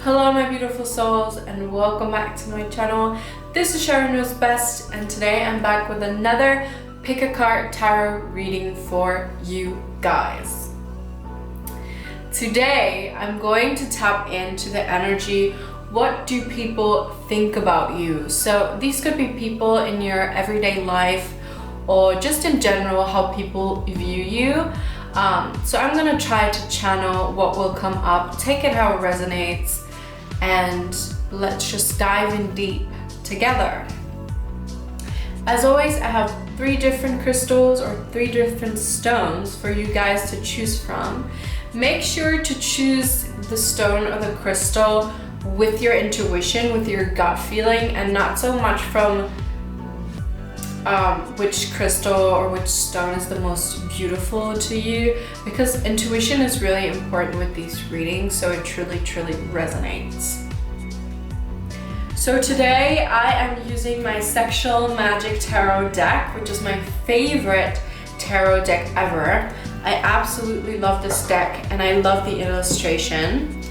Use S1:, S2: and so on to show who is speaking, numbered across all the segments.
S1: Hello my beautiful souls and welcome back to my channel. This is Sharon Knows Best and today I'm back with another pick a card tarot reading for you guys. Today I'm going to tap into the energy. What do people think about you? So these could be people in your everyday life or just in general how people view you. So I'm gonna try to channel what will come up, take it how it resonates, and let's just dive in deep together. As always, I have 3 different crystals or 3 different stones for you guys to choose from. Make sure to choose the stone or the crystal with your intuition, with your gut feeling, and not so much from which crystal or which stone is the most beautiful to you, because intuition is really important with these readings, so it truly resonates. So today I am using my Sexual Magic Tarot deck, which is my favorite tarot deck ever. I absolutely love this deck and I love the illustration.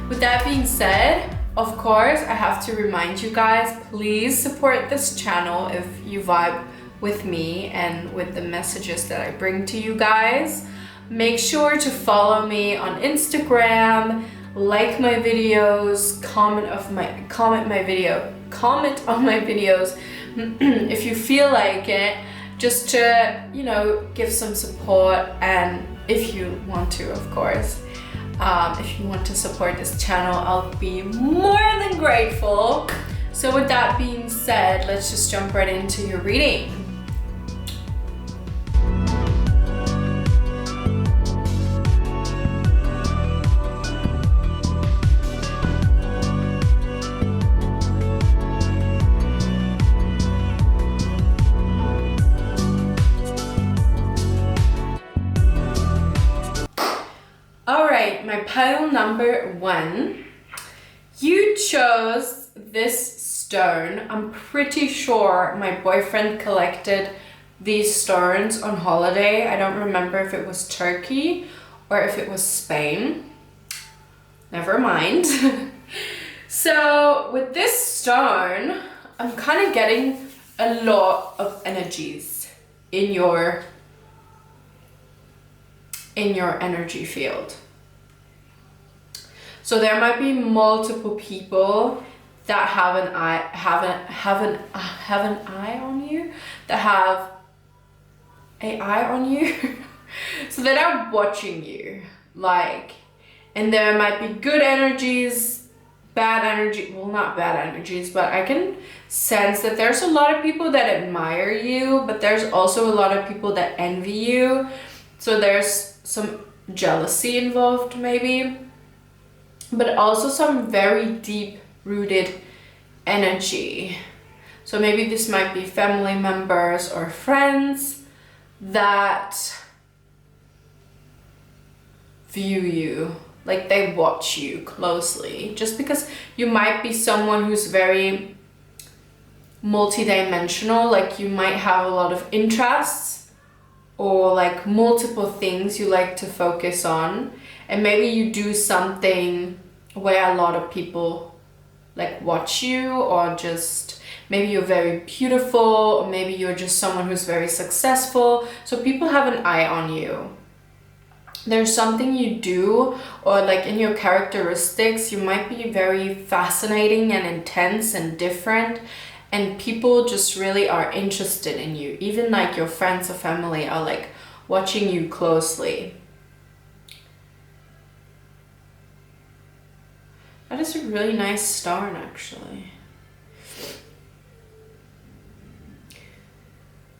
S1: With that being said, of course, I have to remind you guys, please support this channel if you vibe with me and with the messages that I bring to you guys. Make sure to follow me on Instagram, like my videos, comment on my videos if you feel like it, just to, you know, give some support, and if you want to, of course. If you want to support this channel, I'll be more than grateful. So with that being said, let's just jump right into your reading. Alright, my pile number 1. You chose this stone. I'm pretty sure my boyfriend collected these stones on holiday. I don't remember if it was Turkey or if it was Spain. Never mind. So with this stone, I'm kind of getting a lot of energies in your energy field. So there might be multiple people that have an eye on you, that have an eye on you. So that are watching you, like, and there might be good energies, bad energy, well, not bad energies, but I can sense that there's a lot of people that admire you, but there's also a lot of people that envy you. So there's some jealousy involved maybe, but also some very deep rooted energy. So maybe this might be family members or friends that view you, like they watch you closely, just because you might be someone who's very multidimensional, like you might have a lot of interests or like multiple things you like to focus on, and maybe you do something where a lot of people like watch you, or just maybe you're very beautiful, or maybe you're just someone who's very successful, so people have an eye on you. There's something you do, or like in your characteristics, you might be very fascinating and intense and different, and people just really are interested in you. Even like your friends or family are like watching you closely. That is a really nice stone, actually.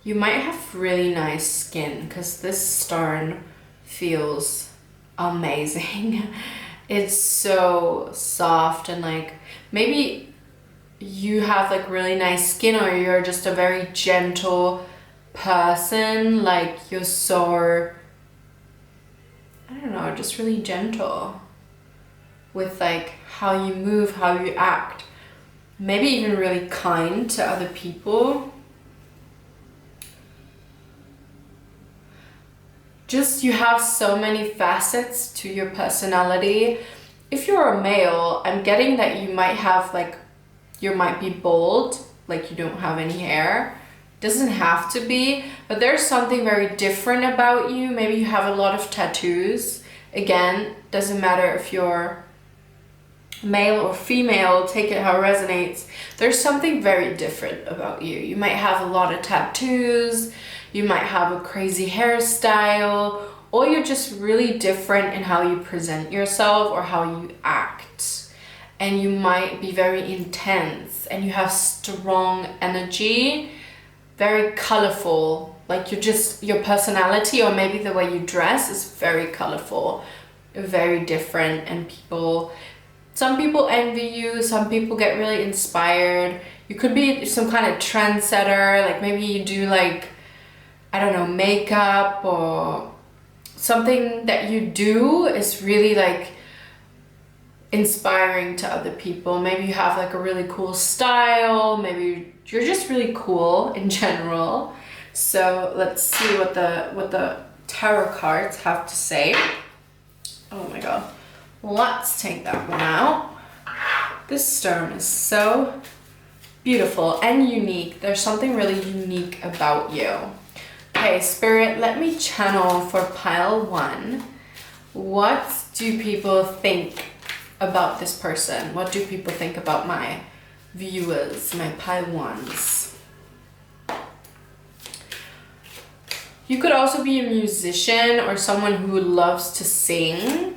S1: You might have really nice skin, because this stone feels amazing. It's so soft, and like maybe you have like really nice skin, or you're just a very gentle person, like you're so, I don't know, just really gentle with like how you move, how you act, maybe even really kind to other people. Just you have so many facets to your personality, if you're a male, I'm getting that you might have like, you might be bald, like you don't have any hair. Doesn't have to be, but there's something very different about you. Maybe you have a lot of tattoos. Again, doesn't matter if you're male or female, take it how it resonates. There's something very different about you. You might have a lot of tattoos, you might have a crazy hairstyle, or you're just really different in how you present yourself or how you act. And you might be very intense and you have strong energy, very colorful, like your personality or maybe the way you dress is very colorful, very different, and some people envy you, some people get really inspired. You could be some kind of trendsetter, like maybe you do like, I don't know, makeup, or something that you do is really like inspiring to other people. Maybe you have like a really cool style, maybe you're just really cool in general. So let's see what the tarot cards have to say. Oh my god. Let's take that one out. This stone is so beautiful and unique. There's something really unique about you. Okay, Spirit, let me channel for pile 1. What do people think about this person? What do people think about my viewers, my pile 1s? You could also be a musician or someone who loves to sing.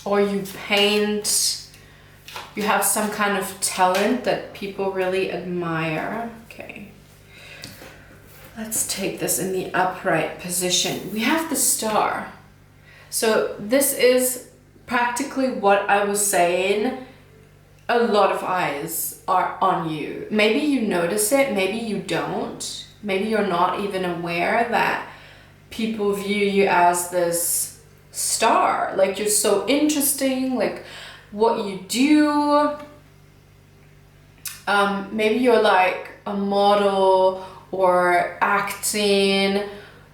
S1: Or you paint. You have some kind of talent that people really admire. Okay. Let's take this in the upright position. We have the Star. So this is practically what I was saying. A lot of eyes are on you. Maybe you notice it, maybe you don't. Maybe you're not even aware that people view you as this star. Like you're so interesting, like what you do. Maybe you're like a model or acting.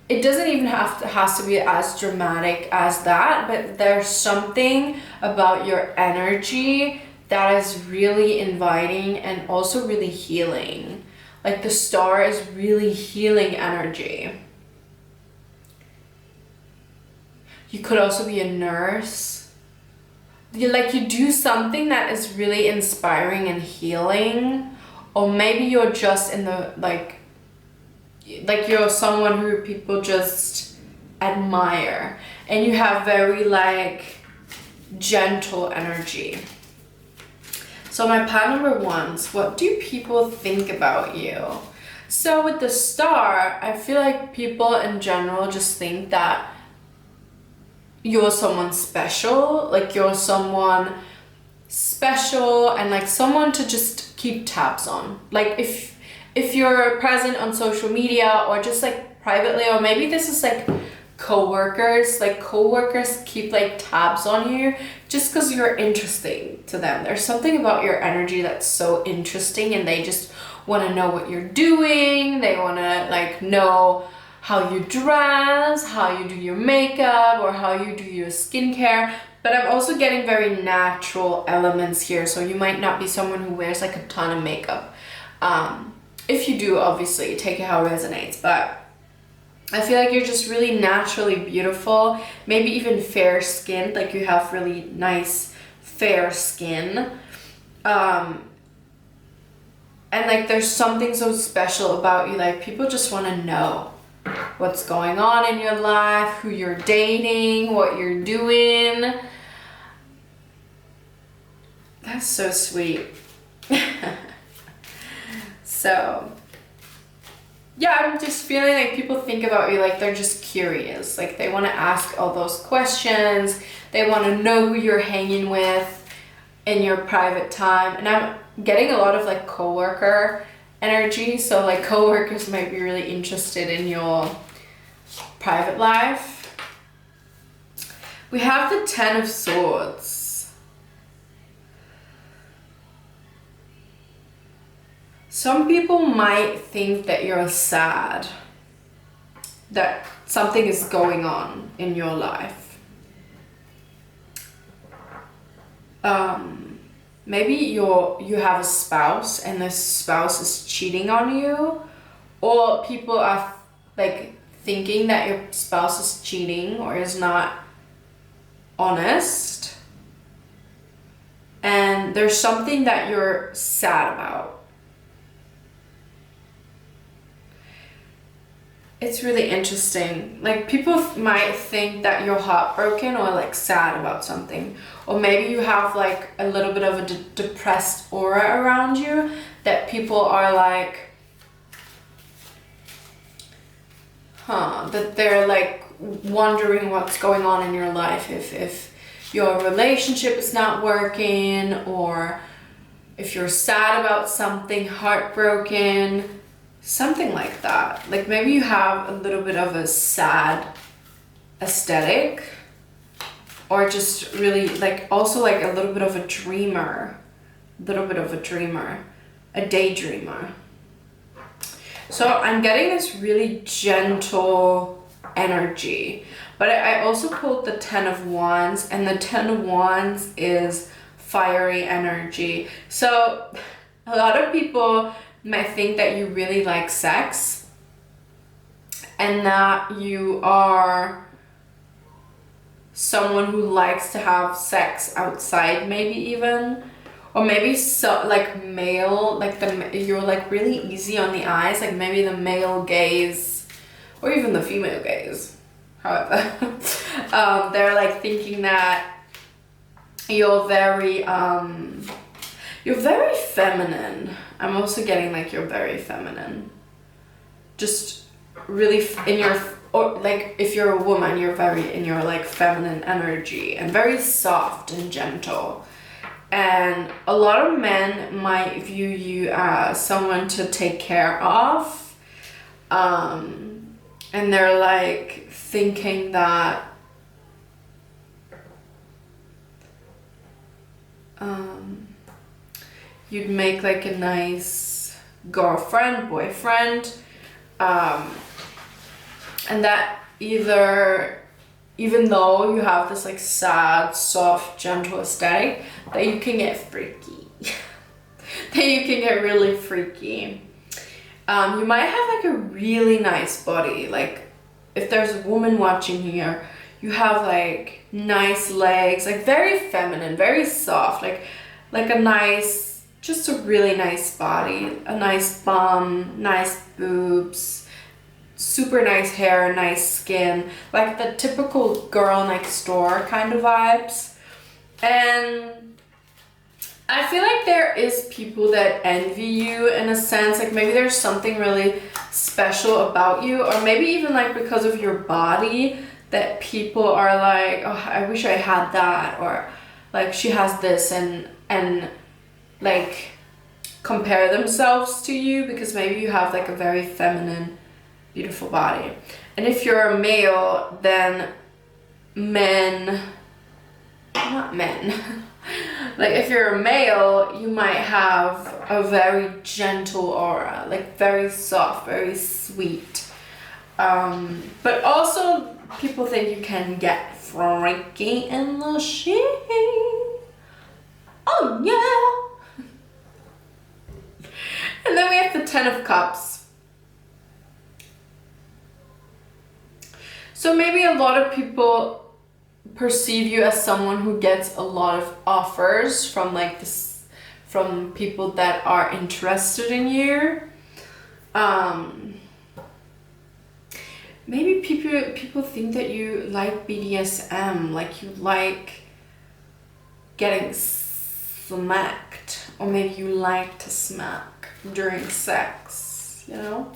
S1: It doesn't even has to be as dramatic as that, but there's something about your energy that is really inviting and also really healing. Like the Star is really healing energy. You could also be a nurse. You do something that is really inspiring and healing, or maybe you're just in the like you're someone who people just admire and you have very like gentle energy. So my pile number 1s, what do people think about you? So with the Star, I feel like people in general just think that you're someone special, like you're someone special and like someone to just keep tabs on. Like if you're present on social media or just like privately, or maybe this is like co-workers keep like tabs on you just because you're interesting to them. There's something about your energy that's so interesting and they just want to know what you're doing. They want to like know how you dress, how you do your makeup, or how you do your skincare. But I'm also getting very natural elements here, so you might not be someone who wears like a ton of makeup. If you do, obviously, take it how it resonates, but I feel like you're just really naturally beautiful, maybe even fair skinned, like you have really nice fair skin. And like there's something so special about you, like people just want to know what's going on in your life, who you're dating, what you're doing. That's so sweet. So yeah, I'm just feeling like people think about you like they're just curious, like they want to ask all those questions, they want to know who you're hanging with in your private time. And I'm getting a lot of like coworker energy, so like coworkers might be really interested in your private life. We have the 10 of Swords. Some people might think that you're sad, that something is going on in your life. maybe you have a spouse and this spouse is cheating on you, or people are like thinking that your spouse is cheating or is not honest, and there's something that you're sad about. It's really interesting. Like, people might think that you're heartbroken or like sad about something, or maybe you have like a little bit of a depressed aura around you, that people are like, that they're like wondering what's going on in your life, if your relationship is not working, or if you're sad about something, heartbroken, something like that. Like, maybe you have a little bit of a sad aesthetic, or just really like, also like a little bit of a dreamer, a daydreamer. So I'm getting this really gentle energy, but I also pulled the 10 of Wands, and the 10 of Wands is fiery energy. So a lot of people might think that you really like sex, and that you are someone who likes to have sex outside, maybe even, or maybe so like male, like you're like really easy on the eyes, like maybe the male gaze or even the female gaze, however, they're like thinking that you're very feminine. I'm also getting like you're very feminine, just really in your, or like if you're a woman, you're very in your like feminine energy and very soft and gentle. And a lot of men might view you as someone to take care of, and they're like thinking that you'd make like a nice girlfriend, boyfriend, and that even though you have this like sad, soft, gentle aesthetic, that you can get freaky. That you can get really freaky. You might have like a really nice body. Like, if there's a woman watching here, you have like nice legs, like very feminine, very soft, like a nice, just a really nice body, a nice bum, nice boobs, super nice hair, nice skin, like the typical girl next door kind of vibes. And I feel like there is people that envy you in a sense, like maybe there's something really special about you, or maybe even like because of your body, that people are like, oh, I wish I had that, or like she has this, and like compare themselves to you because maybe you have like a very feminine, beautiful body. And if you're a male, then not men, like if you're a male, you might have a very gentle aura, like very soft, very sweet. But also people think you can get freaky in the sheets. Oh yeah. And then we have the 10 of Cups. So maybe a lot of people perceive you as someone who gets a lot of offers from like this, from people that are interested in you. Maybe people think that you like BDSM, like you like getting smacked, or maybe you like to smack during sex, you know?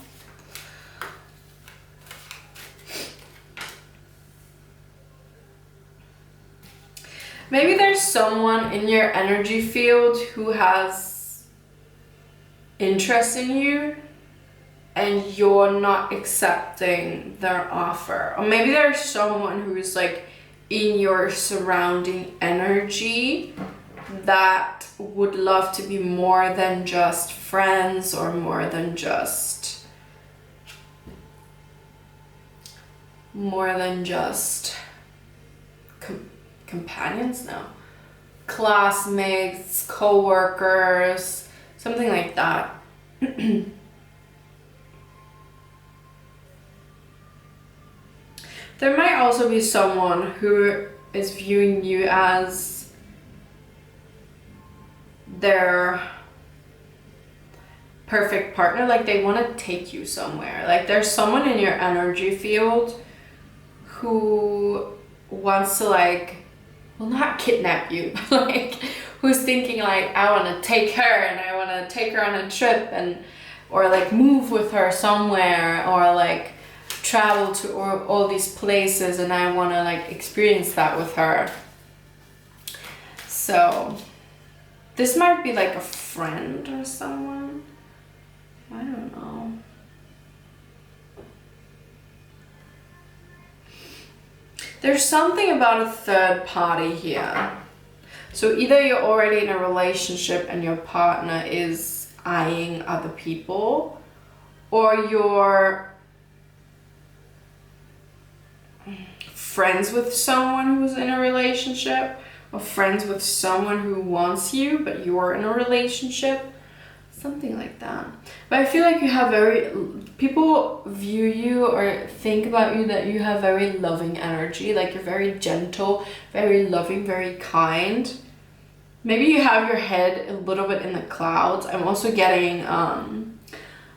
S1: Maybe there's someone in your energy field who has interest in you and you're not accepting their offer. Or maybe there's someone who's like in your surrounding energy that would love to be more than just friends, or more than just companions now. classmates, co-workers, something like that. There might also be someone who is viewing you as their perfect partner, like they want to take you somewhere. Like there's someone in your energy field who wants to like, well, not kidnap you, but like who's thinking like, I want to take her and I want to take her on a trip and or like move with her somewhere or like travel to all these places and I want to like experience that with her. So this might be like a friend or someone. I don't know. There's something about a third party here. So either you're already in a relationship and your partner is eyeing other people, or you're friends with someone who's in a relationship, or friends with someone who wants you, but you're in a relationship. Something like that. But I feel like you have people view you or think about you that you have very loving energy, like you're very gentle, very loving, very kind. Maybe you have your head a little bit in the clouds. I'm also getting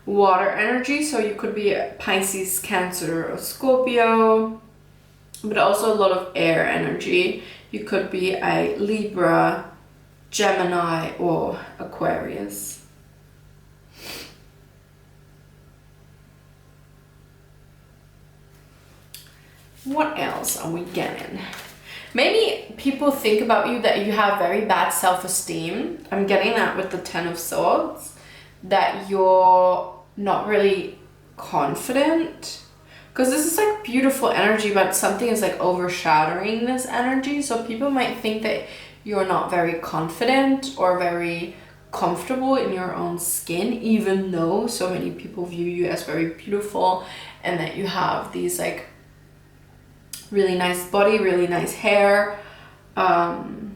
S1: water energy, so you could be a Pisces, Cancer, or Scorpio, but also a lot of air energy. You could be a Libra, Gemini, or Aquarius. What else are we getting? Maybe people think about you that you have very bad self-esteem. I'm getting that with the Ten of Swords, that you're not really confident. Because this is like beautiful energy, but something is like overshadowing this energy. So people might think that you're not very confident or very comfortable in your own skin, even though so many people view you as very beautiful and that you have these like really nice body, really nice hair. And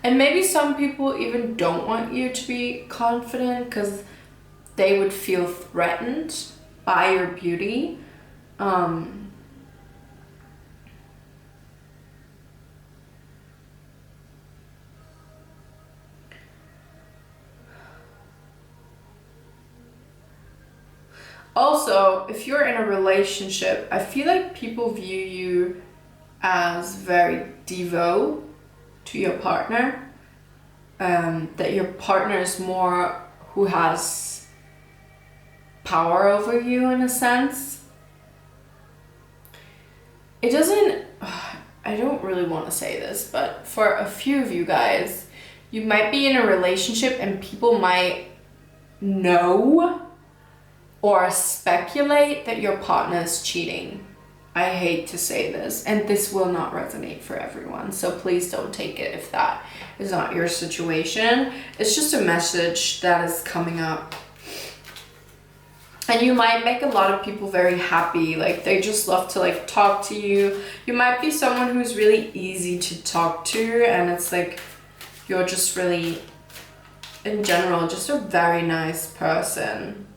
S1: maybe some people even don't want you to be confident because they would feel threatened by your beauty. Also, if you're in a relationship, I feel like people view you as very devout to your partner. That your partner is more who has power over you in a sense. It doesn't, I don't really want to say this, but for a few of you guys, you might be in a relationship and people might know or speculate that your partner is cheating. I hate to say this, and this will not resonate for everyone, so please don't take it if that is not your situation. It's just a message that is coming up. And you might make a lot of people very happy, like they just love to like talk to you. You might be someone who's really easy to talk to, and it's like you're just really, in general, just a very nice person.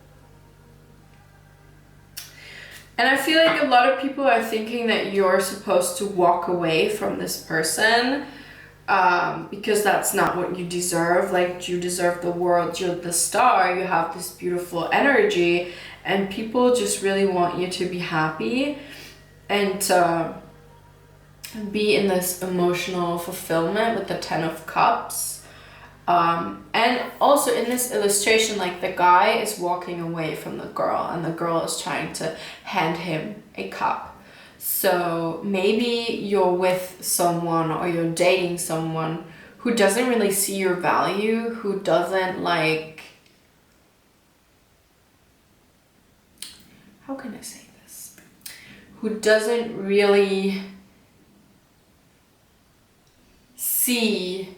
S1: And I feel like a lot of people are thinking that you're supposed to walk away from this person because that's not what you deserve. Like, you deserve the world, you're the star, you have this beautiful energy, and people just really want you to be happy and to be in this emotional fulfillment with the Ten of Cups. And also in this illustration, like the guy is walking away from the girl and the girl is trying to hand him a cup. So maybe you're with someone or you're dating someone who doesn't really see your value, who doesn't like, how can I say this? Who doesn't really see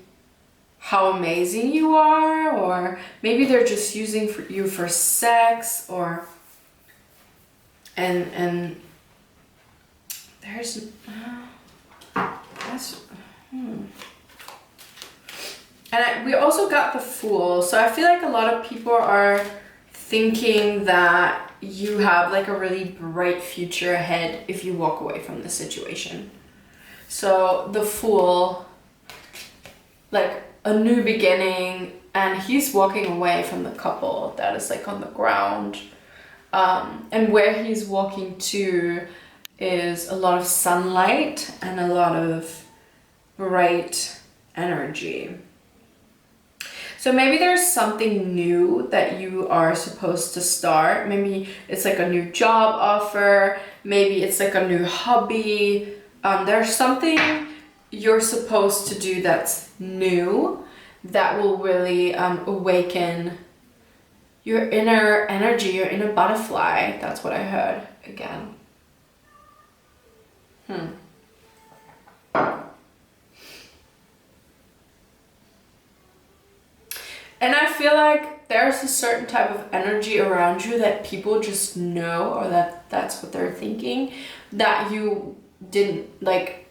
S1: how amazing you are, or maybe they're just using you for sex, or and there's, that's, And we also got the Fool. So I feel like a lot of people are thinking that you have like a really bright future ahead if you walk away from the situation. So the Fool, like a new beginning, and he's walking away from the couple that is like on the ground. And where he's walking to is a lot of sunlight and a lot of bright energy. So maybe there's something new that you are supposed to start. Maybe it's like a new job offer. Maybe it's like a new hobby. There's something you're supposed to do that's new that will really awaken your inner energy, your inner butterfly. That's what I heard again. And I feel like there's a certain type of energy around you that people just know, or that's what they're thinking, that you didn't like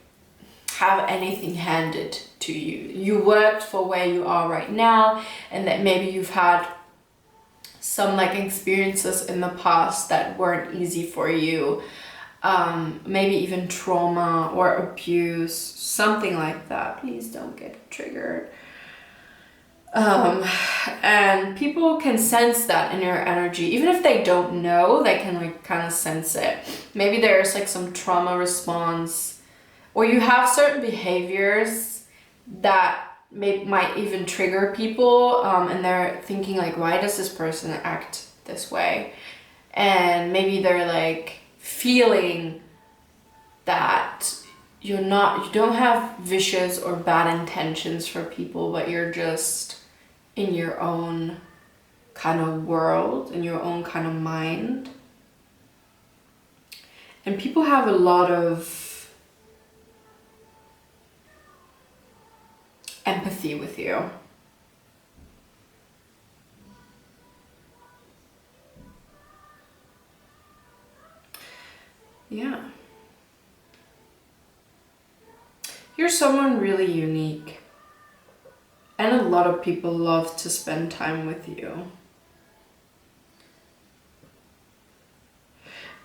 S1: have anything handed to you. You worked for where you are right now, and that maybe you've had some like experiences in the past that weren't easy for you. Maybe even trauma or abuse, something like that. Please don't get triggered. And people can sense that in your energy. Even if they don't know, they can like kind of sense it. Maybe there's like some trauma response, or you have certain behaviors that might even trigger people, and they're thinking like, why does this person act this way? And maybe they're like feeling that you don't have vicious or bad intentions for people, but you're just in your own kind of world, in your own kind of mind. And people have a lot of empathy with you. Yeah. You're someone really unique. And a lot of people love to spend time with you.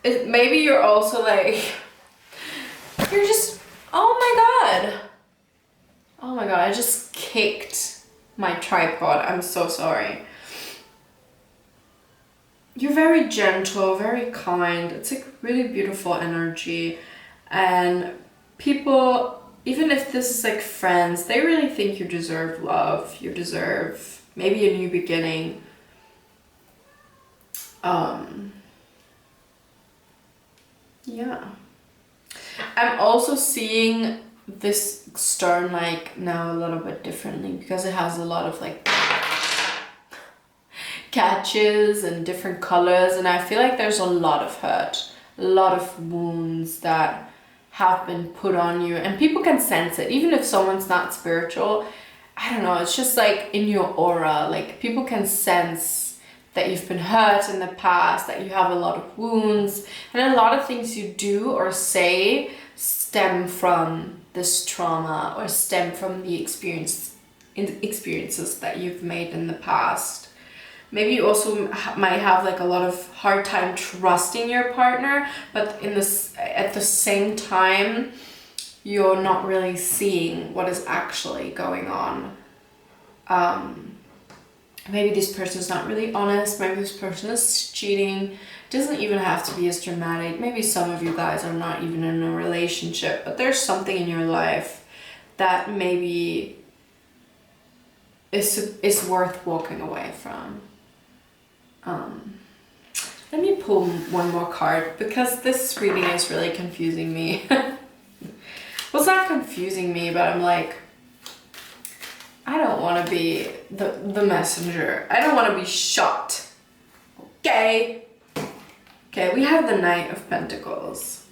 S1: Maybe you're also like, you're just, oh my God, I just kicked my tripod. I'm so sorry. You're very gentle, very kind. It's like really beautiful energy. And people, even if this is like friends, they really think you deserve love. You deserve maybe a new beginning. Yeah. I'm also seeing this stone like now a little bit differently, because it has a lot of like catches and different colors, and I feel like there's a lot of hurt, a lot of wounds that have been put on you, and people can sense it. Even if someone's not spiritual, I don't know, it's just like in your aura, like people can sense that you've been hurt in the past, that you have a lot of wounds, and a lot of things you do or say stem from this trauma or stem from the experiences that you've made in the past. Maybe you also might have like a lot of hard time trusting your partner, but at the same time, you're not really seeing what is actually going on. Maybe this person's not really honest. Maybe this person is cheating. It doesn't even have to be as dramatic. Maybe some of you guys are not even in a relationship, but there's something in your life that maybe is worth walking away from. Let me pull one more card, because this reading is really confusing me. Well, it's not confusing me, but I'm like, I don't want to be the messenger. I don't want to be shocked. Okay, we have the Knight of Pentacles.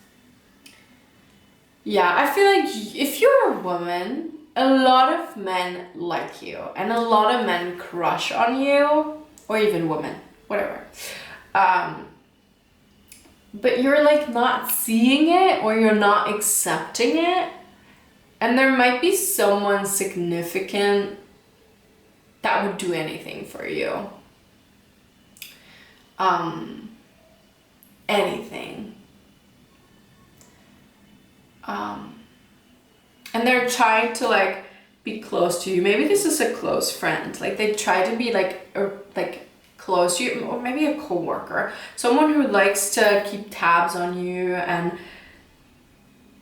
S1: Yeah, I feel like if you're a woman, a lot of men like you, and a lot of men crush on you, or even women, whatever. but you're like not seeing it or you're not accepting it. And there might be someone significant that would do anything for you. Anything. And they're trying to like be close to you. Maybe this is a close friend. Like they try to be like close to you, or maybe a coworker, someone who likes to keep tabs on you and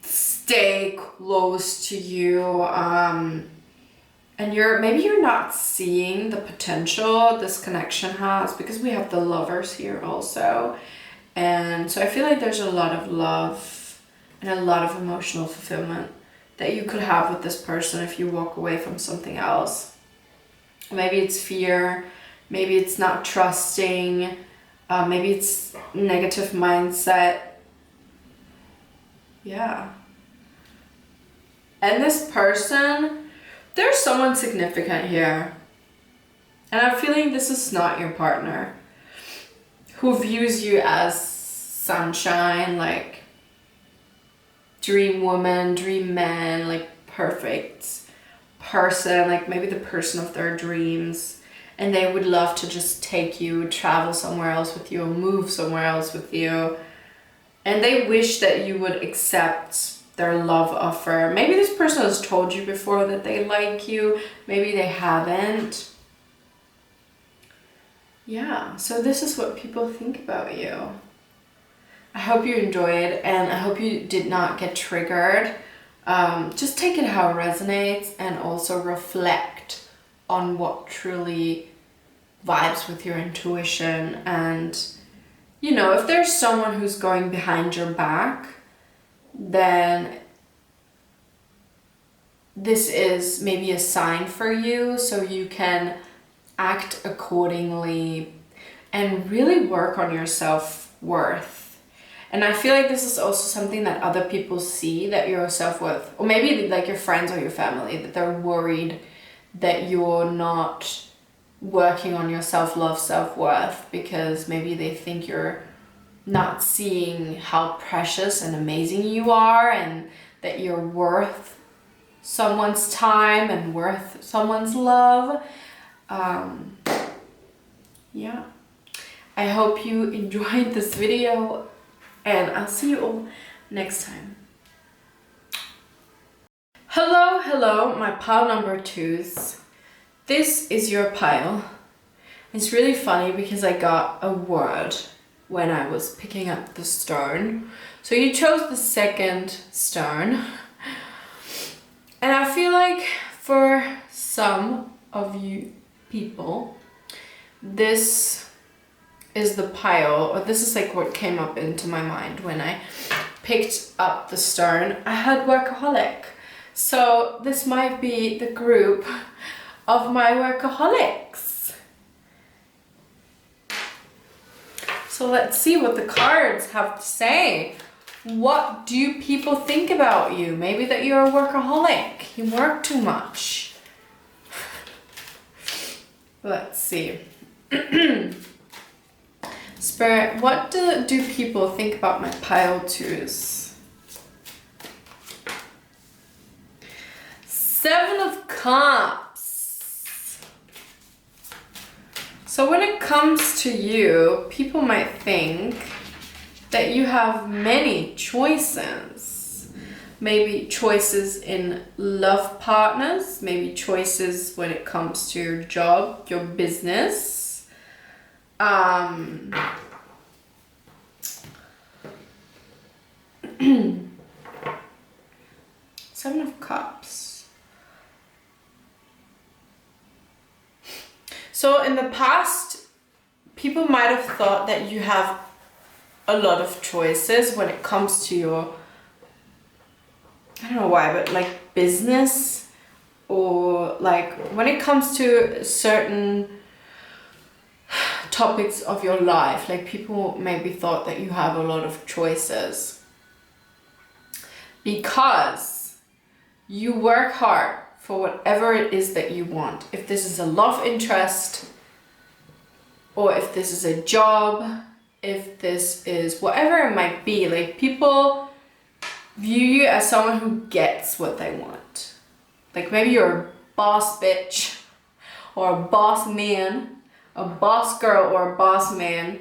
S1: stay close to you. And maybe you're not seeing the potential this connection has, because we have the lovers here also. And so I feel like there's a lot of love and a lot of emotional fulfillment that you could have with this person if you walk away from something else. Maybe it's fear, maybe it's not trusting, maybe it's negative mindset. Yeah. And this person, there's someone significant here. And I'm feeling this is not your partner who views you as sunshine, like dream woman, dream man, like perfect person, like maybe the person of their dreams. And they would love to just take you, travel somewhere else with you, move somewhere else with you. And they wish that you would accept their love offer. Maybe this person has told you before that they like you. Maybe they haven't. Yeah, so this is what people think about you. I hope you enjoyed, and I hope you did not get triggered. Just take it how it resonates, and also reflect on what truly vibes with your intuition. And you know, if there's someone who's going behind your back, then this is maybe a sign for you, so you can act accordingly and really work on your self-worth. And I feel like this is also something that other people see, that your self-worth, or maybe like your friends or your family, that they're worried that you're not working on your self-love, self-worth, because maybe they think you're not seeing how precious and amazing you are, and that you're worth someone's time and worth someone's love. Yeah, I hope you enjoyed this video, and I'll see you all next time. Hello, my pile number 2s. This is your pile. It's really funny because I got a word when I was picking up the stone. So you chose the second stone. And I feel like for some of you people, this is the pile, or this is like what came up into my mind when I picked up the stone. I had workaholic. So this might be the group of my workaholics. So let's see what the cards have to say. What do people think about you? Maybe that you're a workaholic. You work too much. Let's see. Spirit, what do people think about my pile 2s? 7 of Cups. So when it comes to you, people might think that you have many choices. Maybe choices in love partners, maybe choices when it comes to your job, your business. 7 of Cups. So in the past, people might have thought that you have a lot of choices when it comes to your, I don't know why, but like business, or like when it comes to certain topics of your life. Like people maybe thought that you have a lot of choices because you work hard for whatever it is that you want. If this is a love interest, or if this is a job, if this is whatever it might be. Like, people view you as someone who gets what they want. Like, maybe you're a boss bitch or a boss man, a boss girl or a boss man.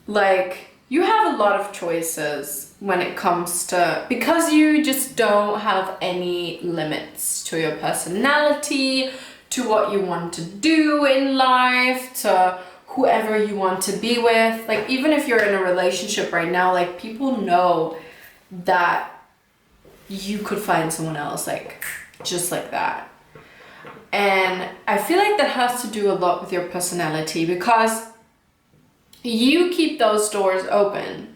S1: Like, you have a lot of choices when it comes to, because you just don't have any limits to your personality, to what you want to do in life, to whoever you want to be with. Like, even if you're in a relationship right now, like, people know that you could find someone else, like, just like that. And I feel like that has to do a lot with your personality, because you keep those doors open.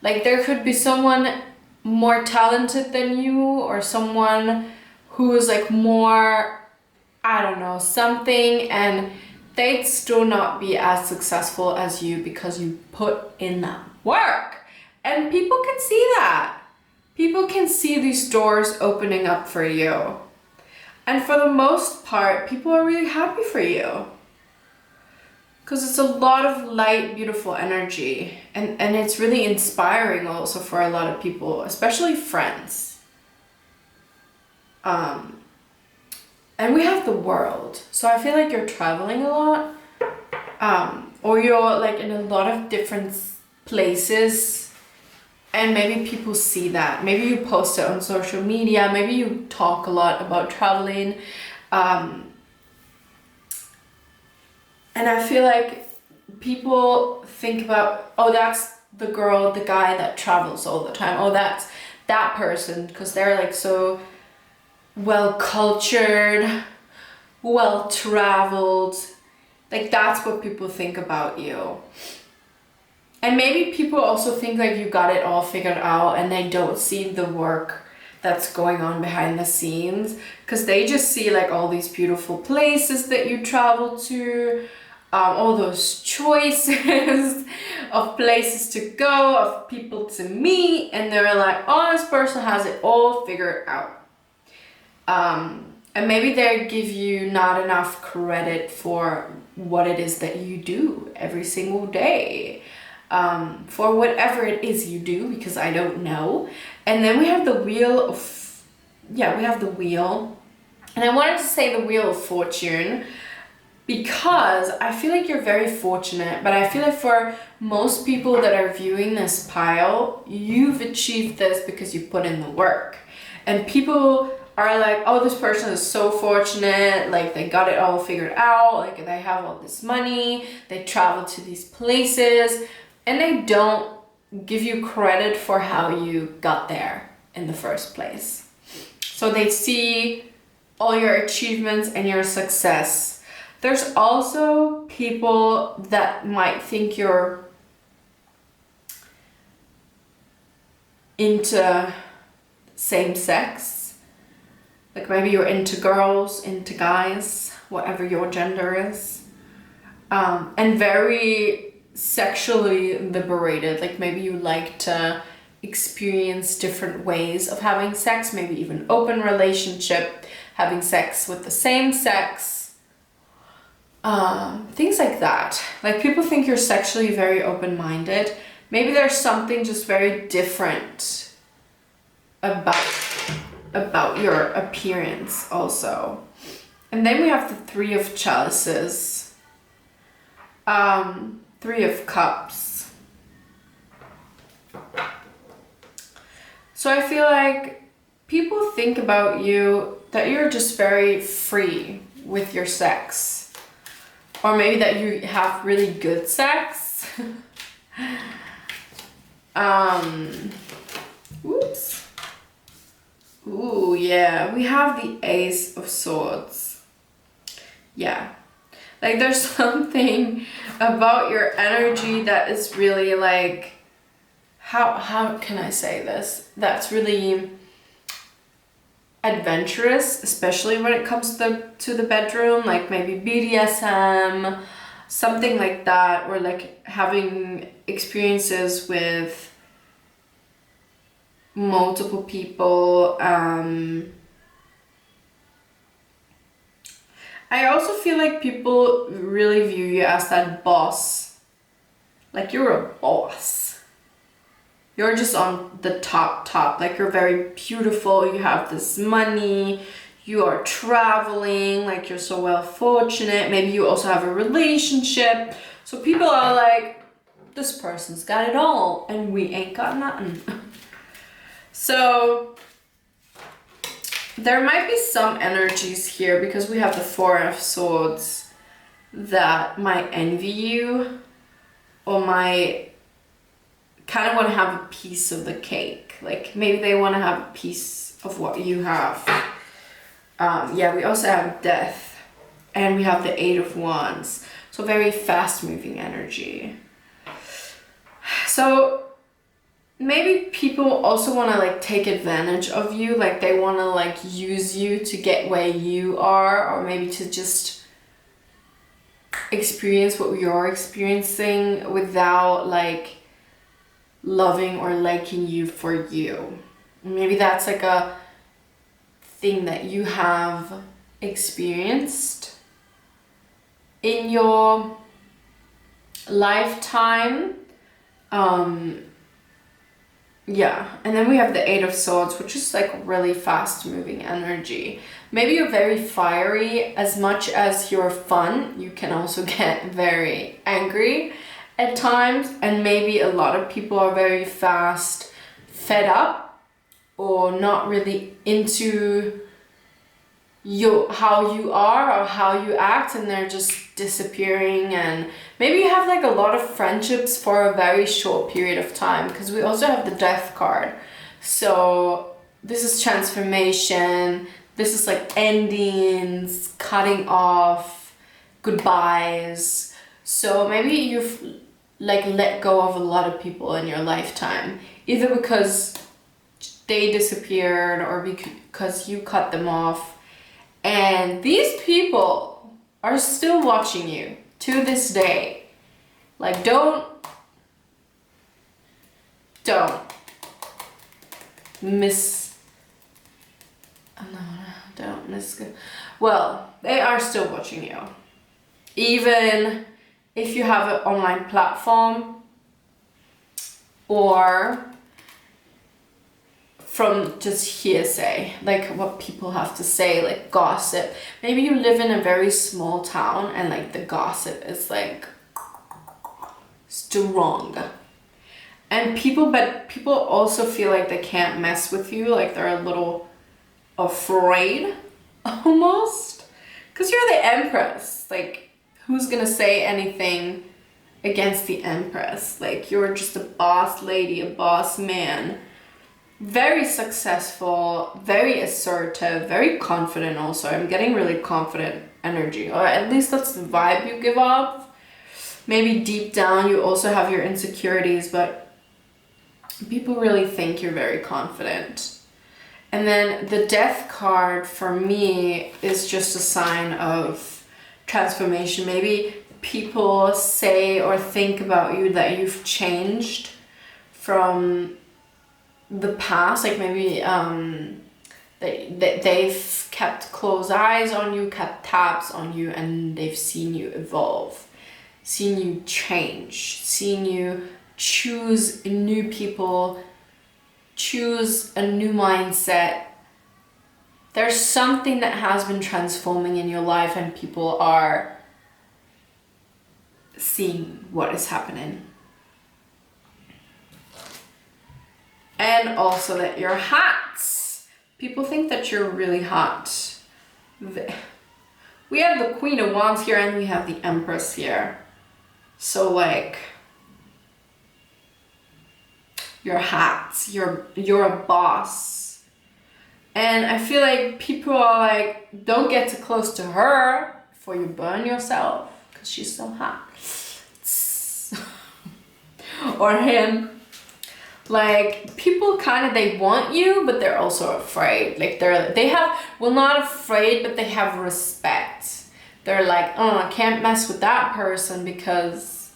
S1: Like, there could be someone more talented than you, or someone who is like more, I don't know, something, and they'd still not be as successful as you because you put in that work. And people can see that. People can see these doors opening up for you. And for the most part, people are really happy for you. Because it's a lot of light, beautiful energy. And it's really inspiring also for a lot of people, especially friends. And we have the world. So I feel like you're traveling a lot. Or you're like in a lot of different places. And maybe people see that. Maybe you post it on social media. Maybe you talk a lot about traveling. And I feel like people think about, oh, that's the girl, the guy that travels all the time. Oh, that's that person, because they're like so well cultured, well traveled. Like, that's what people think about you. And maybe people also think like you got it all figured out, and they don't see the work that's going on behind the scenes, because they just see like all these beautiful places that you travel to, all those choices of places to go, of people to meet, and they're like, oh, this person has it all figured out. And maybe they give you not enough credit for what it is that you do every single day, for whatever it is you do, because I don't know. And then we have the wheel of, we have the wheel. And I wanted to say the wheel of fortune, because I feel like you're very fortunate, but I feel like for most people that are viewing this pile, you've achieved this because you put in the work. And people are like, oh, this person is so fortunate, like they got it all figured out, like they have all this money, they travel to these places, and they don't give you credit for how you got there in the first place. So they see all your achievements and your success. There's also people that might think you're into same sex. Like, maybe you're into girls, into guys, whatever your gender is. And very sexually liberated. Like, maybe you like to experience different ways of having sex, maybe even open relationship, having sex with the same sex. Things like that. Like, people think you're sexually very open-minded. Maybe there's something just very different about your appearance also. And then we have the Three of Chalices, Three of Cups. So I feel like people think about you that you're just very free with your sex. Or maybe that you have really good sex. Oops. Ooh, yeah. We have the Ace of Swords. Yeah. Like, there's something about your energy that is really like, how can I say this? That's really adventurous, especially when it comes to the bedroom, like maybe BDSM, something like that, or like having experiences with multiple people. I also feel like people really view you as that boss like you're a boss. You're just on the top. Like you're very beautiful, you have this money, you are traveling, like you're so well fortunate. Maybe you also have a relationship. So people are like, this person's got it all and we ain't got nothing. So there might be some energies here because we have the Four of Swords that might envy you or might kind of want to have a piece of the cake. Like maybe they want to have a piece of what you have. Yeah, we also have Death and we have the Eight of Wands. So very fast moving energy. So maybe people also want to like take advantage of you. Like they want to like use you to get where you are, or maybe to just experience what you're experiencing without like loving or liking you for you. Maybe that's like a thing that you have experienced in your lifetime. Yeah, and then we have the Eight of Swords, which is like really fast moving energy. Maybe you're very fiery. As much as you're fun, you can also get very angry at times, and maybe a lot of people are very fast fed up or not really into how you are or how you act, and they're just disappearing. And maybe you have like a lot of friendships for a very short period of time, because we also have the Death card. So this is transformation, this is like endings, cutting off, goodbyes. So maybe you've like let go of a lot of people in your lifetime, either because they disappeared or because you cut them off. And these people are still watching you to this day. Like don't miss, don't miss, well, they are still watching you. Even if you have an online platform or from just hearsay, like what people have to say, like gossip. Maybe you live in a very small town and like the gossip is like strong. And people also feel like they can't mess with you, like they're a little afraid almost. Because you're the Empress. Like who's gonna say anything against the Empress? Like you're just a boss lady, a boss man. Very successful, very assertive, very confident also. I'm getting really confident energy, or at least that's the vibe you give off. Maybe deep down you also have your insecurities, but people really think you're very confident. And then the Death card for me is just a sign of transformation. Maybe people say or think about you that you've changed from the past, like maybe they've kept close eyes on you, kept tabs on you, and they've seen you evolve, seen you change, seen you choose new people, choose a new mindset. There's something that has been transforming in your life and people are seeing what is happening. And also that you're hot. People think that you're really hot. We have the Queen of Wands here and we have the Empress here. So like, you're hot, you're a boss. And I feel like people are like, don't get too close to her before you burn yourself, because she's so hot. Or him. Like people kind of, they want you, but they're also afraid. Like well, not afraid, but they have respect. They're like, oh, I can't mess with that person because,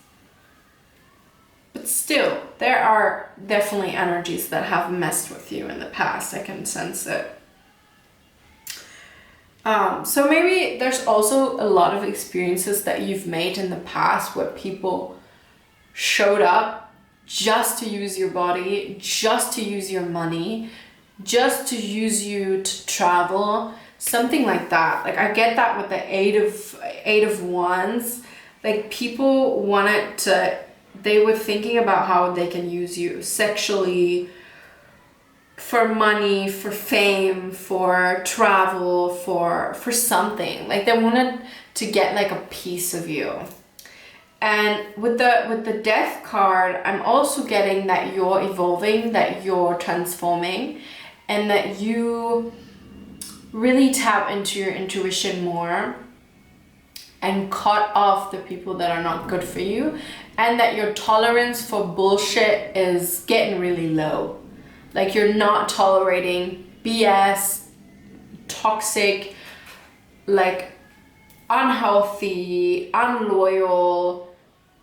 S1: but still, there are definitely energies that have messed with you in the past. I can sense it. So maybe there's also a lot of experiences that you've made in the past where people showed up just to use your body, just to use your money, just to use you to travel, something like that. Like I get that with the eight of wands. Like people wanted to, they were thinking about how they can use you sexually, for money, for fame, for travel, for something. Like they wanted to get like a piece of you. And with the death card, I'm also getting that you're evolving, that you're transforming, and that you really tap into your intuition more and cut off the people that are not good for you, and that your tolerance for bullshit is getting really low. Like you're not tolerating BS, toxic, like unhealthy, unloyal,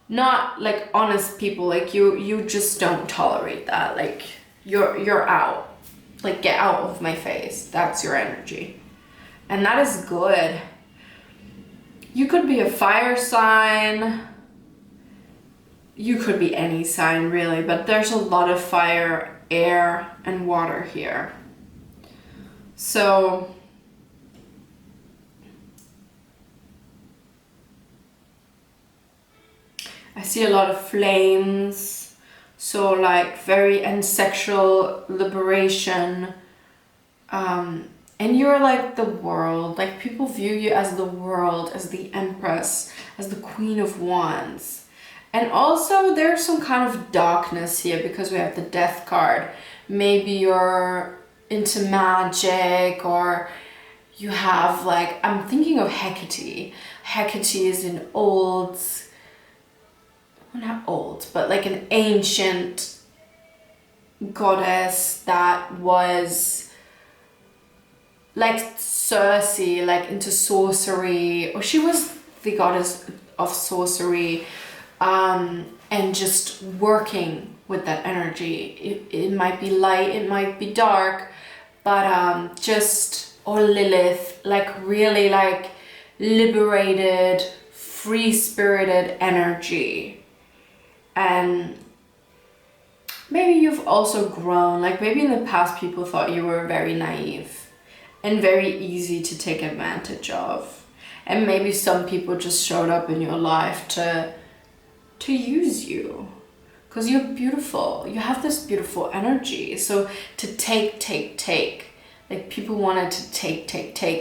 S1: not like honest people. Like you just don't tolerate that. Like you're out. Like get out of my face. That's your energy. And that is good. You could be a fire sign. You could be any sign really, but there's a lot of fire, air, and water here. So I see a lot of flames, so like very and sexual liberation, and you're like the world. Like people view you as the world, as the empress, as the queen of wands. And also there's some kind of darkness here because we have the death card. Maybe you're into magic, or you have like, I'm thinking of Hecate. Hecate is an old, well, not old, but like an ancient goddess that was like Circe, like into sorcery, or she was the goddess of sorcery, and just working with that energy. It might be light, it might be dark, but just, or Lilith, like really like liberated, free-spirited energy. And maybe you've also grown, like maybe in the past people thought you were very naive and very easy to take advantage of. And maybe some people just showed up in your life to use you. Because you're beautiful. You have this beautiful energy. So to take. Like people wanted to take.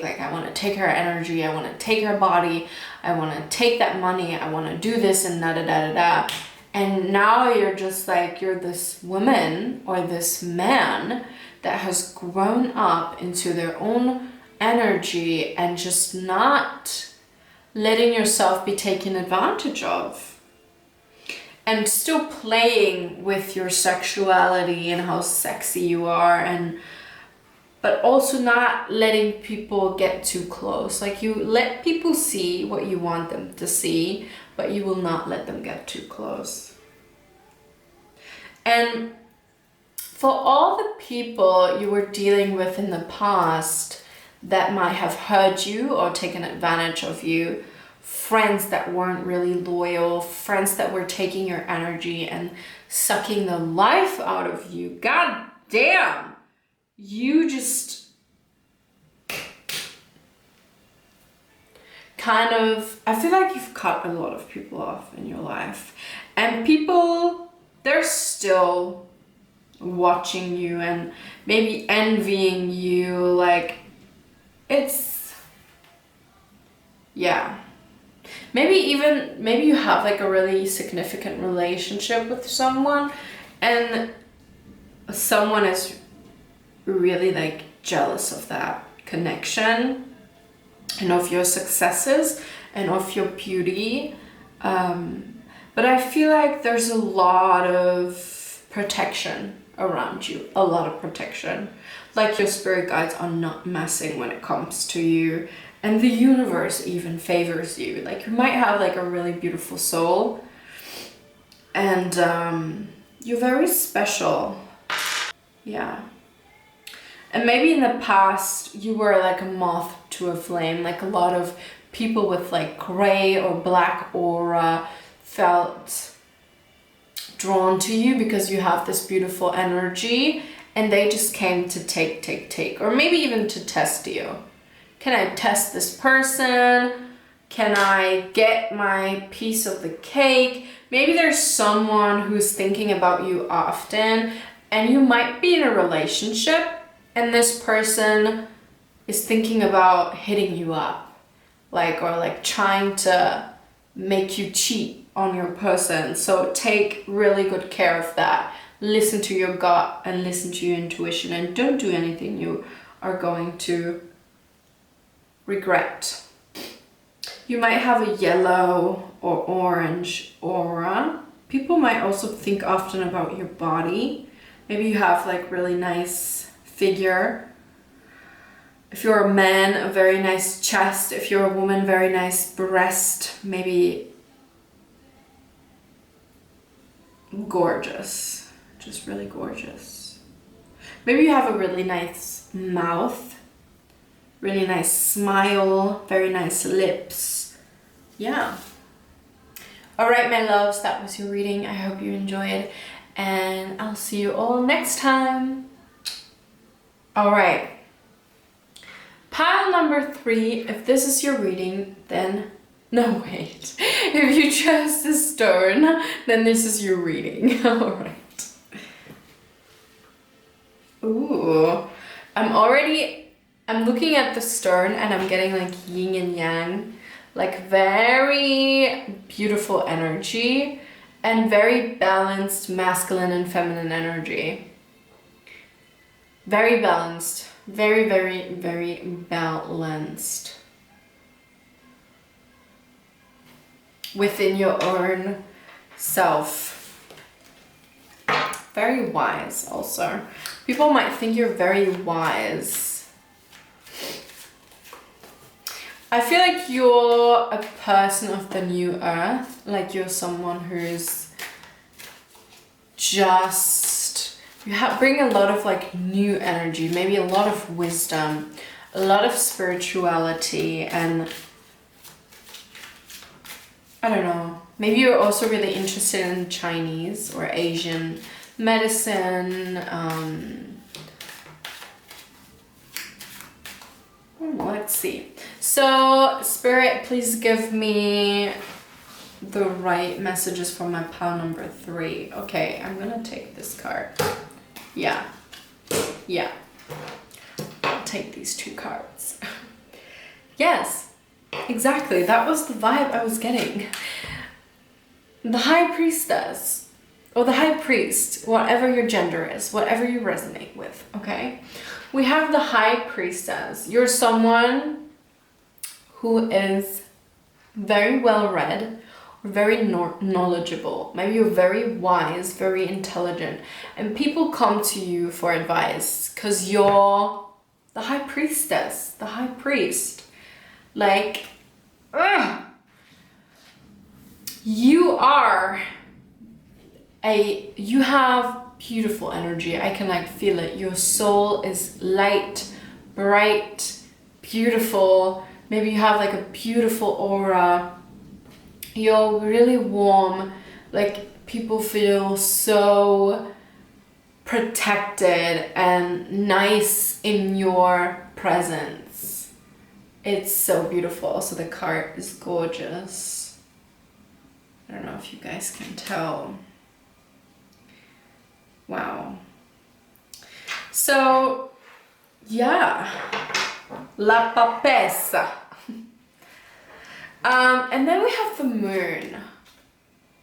S1: Like I want to take her energy. I want to take her body. I want to take that money. I want to do this and da. And now you're just like, you're this woman or this man that has grown up into their own energy and just not letting yourself be taken advantage of. And still playing with your sexuality and how sexy you are, but also not letting people get too close. Like you let people see what you want them to see, but you will not let them get too close. And for all the people you were dealing with in the past that might have hurt you or taken advantage of you, friends that weren't really loyal, friends that were taking your energy and sucking the life out of you, god damn, you just kind of, I feel like you've cut a lot of people off in your life. And people, they're still watching you and maybe envying you. Like it's, yeah. Maybe you have like a really significant relationship with someone and someone is really like jealous of that connection and of your successes and of your beauty. But I feel like there's a lot of protection around you, a lot of protection. Like your spirit guides are not messing when it comes to you, and the universe even favors you. Like you might have like a really beautiful soul and you're very special. Yeah. And maybe in the past you were like a moth to a flame. Like a lot of people with like gray or black aura felt drawn to you because you have this beautiful energy, and they just came to take, or maybe even to test you. Can I test this person? Can I get my piece of the cake? Maybe there's someone who's thinking about you often, and you might be in a relationship, and this person is thinking about hitting you up, or trying to make you cheat on your person. So take really good care of that. Listen to your gut and listen to your intuition, and don't do anything you are going to regret. You might have a yellow or orange aura. People might also think often about your body. Maybe you have really nice figure. If you're a man, a very nice chest. If you're a woman, very nice breast. Maybe gorgeous, just really gorgeous. Maybe you have a really nice mouth, really nice smile, very nice lips. Yeah. All right, my loves, that was your reading. I hope you enjoyed, and I'll see you all next time. All right. Pile number 3, if this is your reading, then, no wait. If you chose the stone, then this is your reading. All right. Ooh, I'm looking at the stone and I'm getting yin and yang, very beautiful energy and very balanced masculine and feminine energy. Very balanced. Very, very, very balanced. Within your own self. Very wise also. People might think you're very wise. I feel like you're a person of the new earth. You're someone who's bring a lot of new energy, maybe a lot of wisdom, a lot of spirituality, and I don't know, maybe you're also really interested in Chinese or Asian medicine. Let's see. So, Spirit, please give me the right messages for my pile number 3. Okay, I'm gonna take this card. Yeah. I'll take these 2 cards. Yes, exactly. That was the vibe I was getting. The High Priestess, or the High Priest, whatever your gender is, whatever you resonate with, okay? We have the High Priestess. You're someone who is very well read, very knowledgeable. Maybe you're very wise, very intelligent, and people come to you for advice because you're the High Priestess, the High Priest. You have beautiful energy. I can feel it. Your soul is light, bright, beautiful. Maybe you have a beautiful aura. You're really warm, people feel so protected and nice in your presence. It's so beautiful. So the card is gorgeous. I don't know if you guys can tell. Wow. So, yeah. La papessa. And then we have the moon,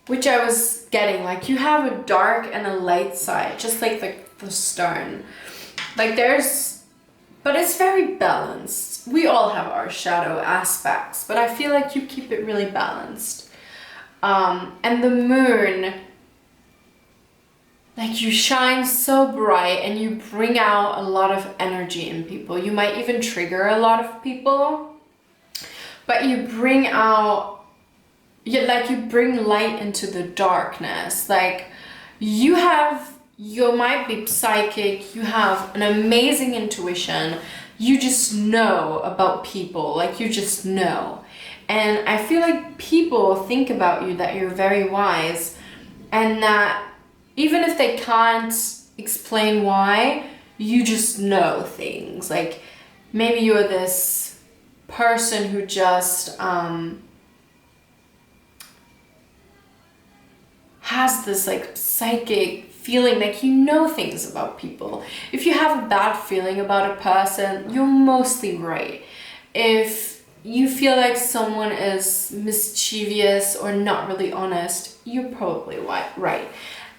S1: which I was getting, you have a dark and a light side, just like the stone. But it's very balanced. We all have our shadow aspects, but I feel like you keep it really balanced. And the moon, you shine so bright and you bring out a lot of energy in people. You might even trigger a lot of people. But you bring out, you bring light into the darkness. You might be psychic, you have an amazing intuition, you just know about people, you just know. And I feel like people think about you that you're very wise and that even if they can't explain why, you just know things. Like maybe you're this person who just has this like psychic feeling, like you know things about people. If you have a bad feeling about a person, you're mostly right. If you feel like someone is mischievous or not really honest, you're probably right.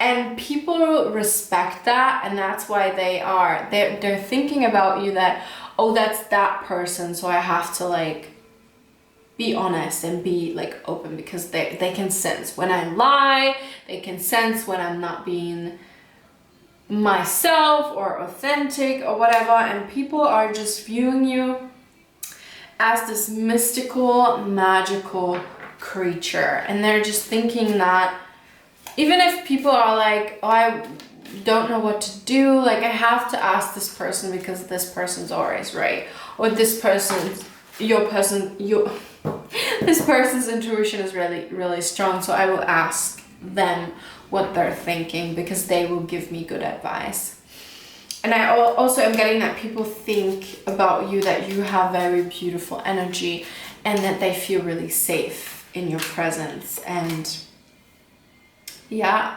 S1: And people respect that, and that's why they're thinking about you that, oh, that's that person, so I have to like be honest and be like open, because they can sense when I lie, they can sense when I'm not being myself or authentic or whatever, and people are just viewing you as this mystical, magical creature, and they're just thinking that even if people are like, oh, I don't know what to do, like I have to ask this person because this person's always right, or this person's this person's intuition is really, really strong, so I will ask them what they're thinking because they will give me good advice. And I also am getting that people think about you that you have very beautiful energy and that they feel really safe in your presence. And yeah,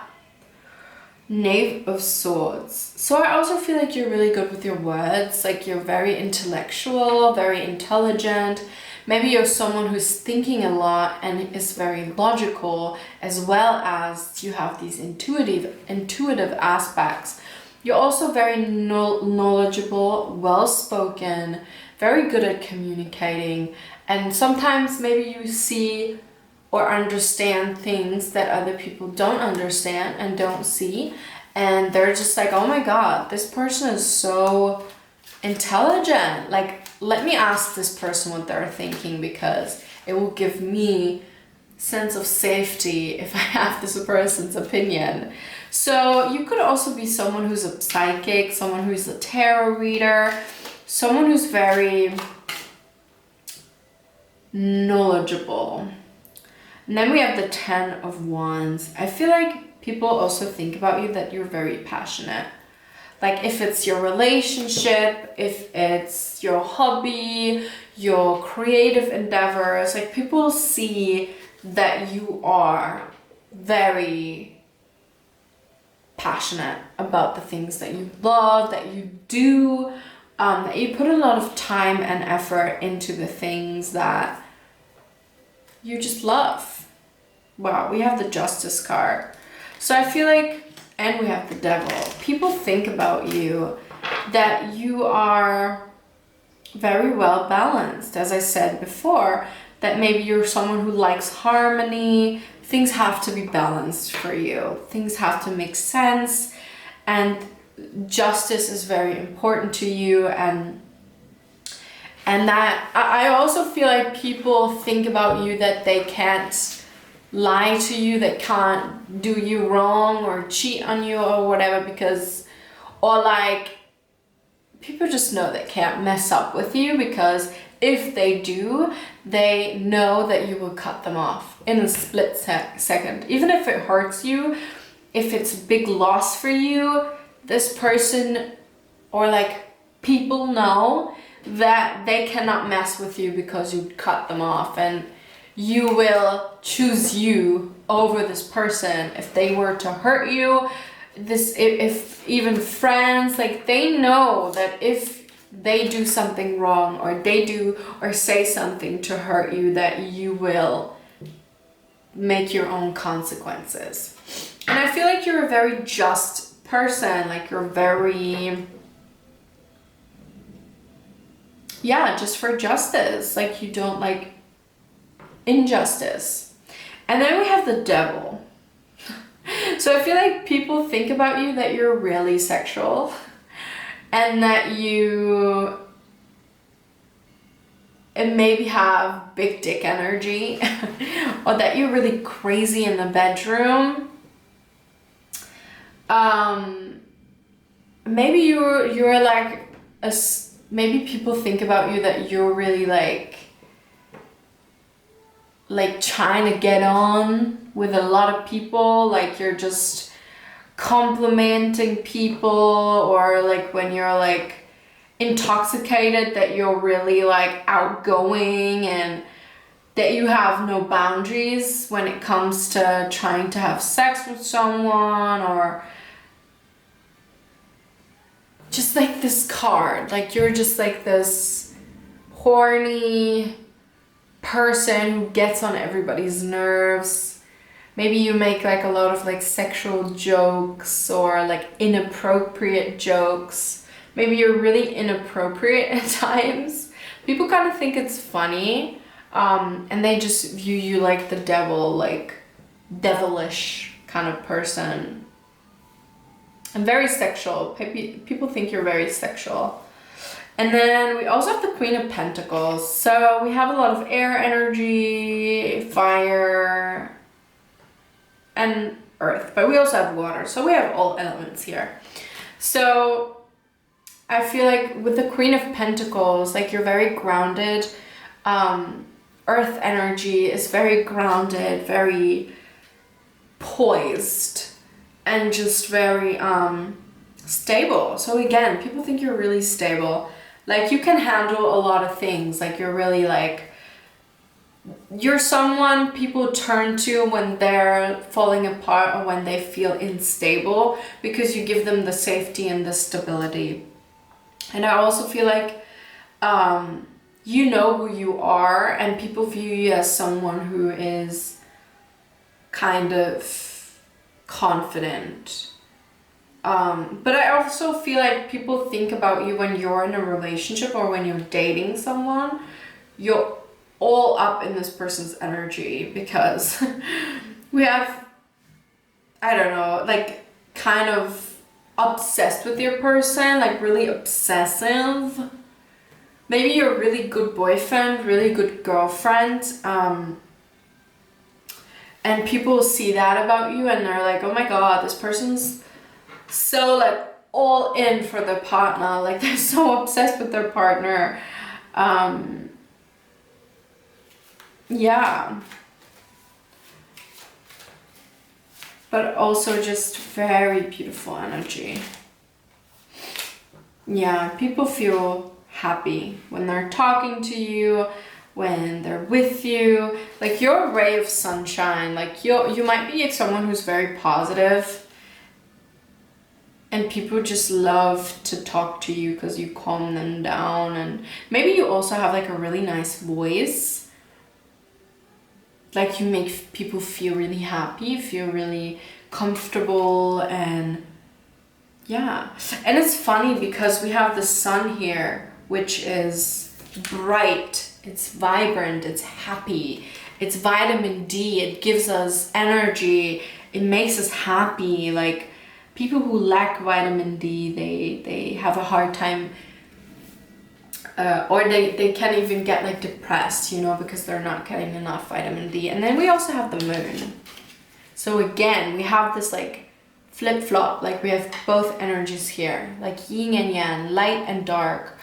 S1: Knave of Swords. So I also feel like you're really good with your words, like you're very intellectual, very intelligent. Maybe you're someone who's thinking a lot and is very logical, as well as you have these intuitive aspects. You're also very knowledgeable, well-spoken, very good at communicating, and sometimes maybe you see or understand things that other people don't understand and don't see, and they're just like, oh my god, this person is so intelligent, like let me ask this person what they're thinking because it will give me sense of safety if I have this person's opinion. So you could also be someone who's a psychic, someone who's a tarot reader, someone who's very knowledgeable. And then we have the 10 of Wands. I feel like people also think about you that you're very passionate. Like if it's your relationship, if it's your hobby, your creative endeavors, like people see that you are very passionate about the things that you love, that you do, that you put a lot of time and effort into the things that you just love. Wow, we have the Justice card. So I feel like, and we have the Devil. People think about you that you are very well balanced. As I said before, that maybe you're someone who likes harmony. Things have to be balanced for you. Things have to make sense. And justice is very important to you. And that I also feel like people think about you that they can't lie to you, they can't do you wrong or cheat on you or whatever, because, or like, people just know they can't mess up with you, because if they do, they know that you will cut them off in a split second. Even if it hurts you, if it's a big loss for you, this person or like people know that they cannot mess with you because you cut them off, and you will choose you over this person if they were to hurt you. If even friends, like they know that if they do something wrong or they do or say something to hurt you, that you will make your own consequences. And I feel like you're a very just person, like you're very, yeah, just for justice, like you don't like injustice. And then we have the Devil. So I feel like people think about you that you're really sexual and that you maybe have big dick energy or that you're really crazy in the bedroom. Maybe you're like maybe people think about you that you're really like trying to get on with a lot of people, like you're just complimenting people, or like when you're like intoxicated, that you're really like outgoing and that you have no boundaries when it comes to trying to have sex with someone, or just like this card, like you're just like this horny person who gets on everybody's nerves. Maybe you make like a lot of like sexual jokes or like inappropriate jokes. Maybe you're really inappropriate at times. People kind of think it's funny, and they just view you like the devil, like devilish kind of person. And very sexual. People think you're very sexual. And then we also have the Queen of Pentacles. So we have a lot of air energy, fire, and earth. But we also have water. So we have all elements here. So I feel like with the Queen of Pentacles, like you're very grounded. Earth energy is very grounded, very poised, and just very stable. So again, people think you're really stable. Like you can handle a lot of things. Like you're really like, you're someone people turn to when they're falling apart or when they feel unstable, because you give them the safety and the stability. And I also feel like you know who you are, and people view you as someone who is kind of confident. But I also feel like people think about you when you're in a relationship or when you're dating someone, you're all up in this person's energy, because we have, I don't know, like kind of obsessed with your person, like really obsessive. Maybe you're a really good boyfriend, really good girlfriend, and people see that about you and they're like, oh my god, this person's so like all in for their partner, like they're so obsessed with their partner. Yeah. But also just very beautiful energy. Yeah, people feel happy when they're talking to you, when they're with you. Like you're a ray of sunshine. Like you might be someone who's very positive, and people just love to talk to you because you calm them down. And maybe you also have like a really nice voice. Like you make people feel really happy, feel really comfortable, and yeah. And it's funny because we have the sun here, which is bright, it's vibrant, it's happy, it's vitamin D, it gives us energy, it makes us happy. Like people who lack vitamin D, they have a hard time, or they can't even get like depressed, you know, because they're not getting enough vitamin D. And then we also have the moon. So again, we have this like flip-flop, like we have both energies here, like yin and yang, light and dark.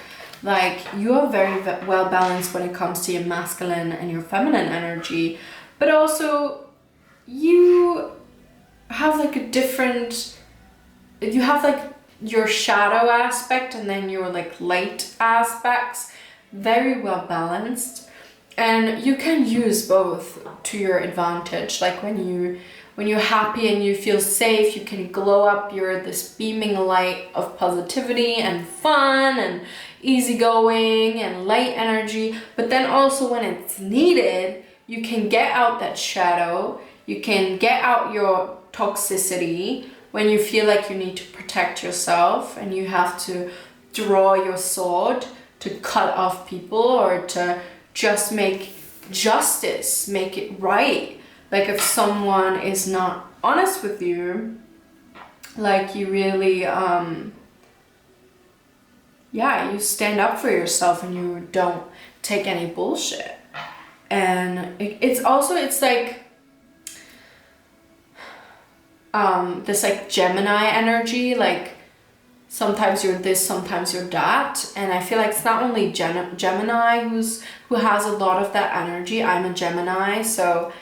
S1: Like you are very well balanced when it comes to your masculine and your feminine energy, but also you have like a different, you have like your shadow aspect and then your like light aspects, very well balanced, and you can use both to your advantage. Like when you're happy and you feel safe, you can glow up. You're this beaming light of positivity and fun and easygoing and light energy. But then also when it's needed, you can get out that shadow. You can get out your toxicity when you feel like you need to protect yourself and you have to draw your sword to cut off people or to just make justice, make it right. Like if someone is not honest with you, like you really, you stand up for yourself and you don't take any bullshit. And it's like this like Gemini energy, like sometimes you're this, sometimes you're that. And I feel like it's not only Gemini who has a lot of that energy. I'm a Gemini, so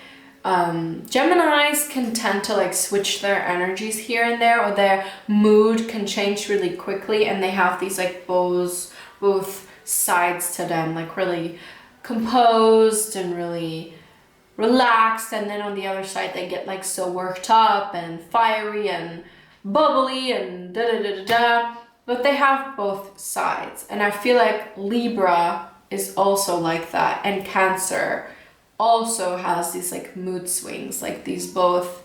S1: Geminis can tend to like switch their energies here and there, or their mood can change really quickly, and they have these like both sides to them, like really composed and really relaxed, and then on the other side they get like so worked up and fiery and bubbly and da da da da da. But they have both sides, and I feel like Libra is also like that, and Cancer also has these like mood swings, like these both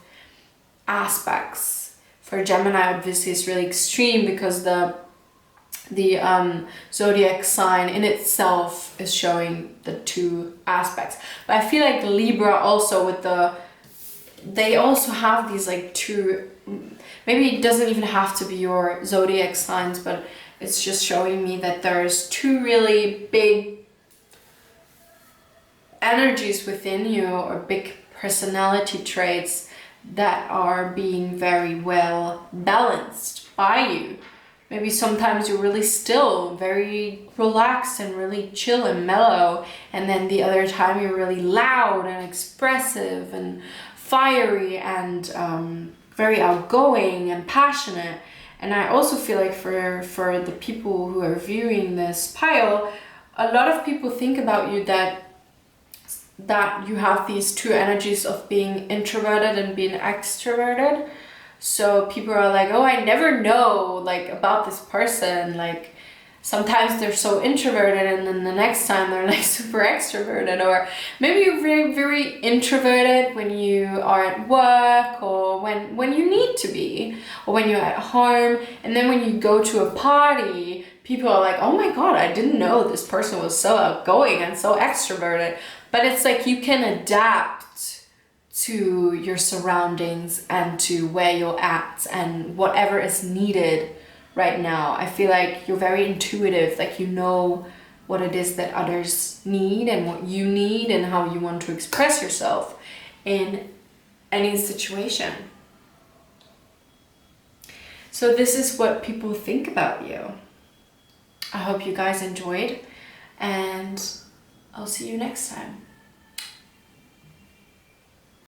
S1: aspects. For Gemini, obviously it's really extreme because the zodiac sign in itself is showing the two aspects. But I feel like Libra also they also have these like two, maybe it doesn't even have to be your zodiac signs, but it's just showing me that there's two really big energies within you, or big personality traits that are being very well balanced by you. Maybe sometimes you're really still, very relaxed and really chill and mellow, and then the other time you're really loud and expressive and fiery and very outgoing and passionate. And I also feel like for the people who are viewing this pile, a lot of people think about you that you have these two energies of being introverted and being extroverted. So people are like, oh, I never know like about this person. Like sometimes they're so introverted, and then the next time they're like super extroverted. Or maybe you're very, very introverted when you are at work, or when you need to be, or when you're at home. And then when you go to a party, people are like, oh my God, I didn't know this person was so outgoing and so extroverted. But it's like you can adapt to your surroundings and to where you're at and whatever is needed right now. I feel like you're very intuitive, like you know what it is that others need and what you need and how you want to express yourself in any situation. So this is what people think about you. I hope you guys enjoyed, and I'll see you next time.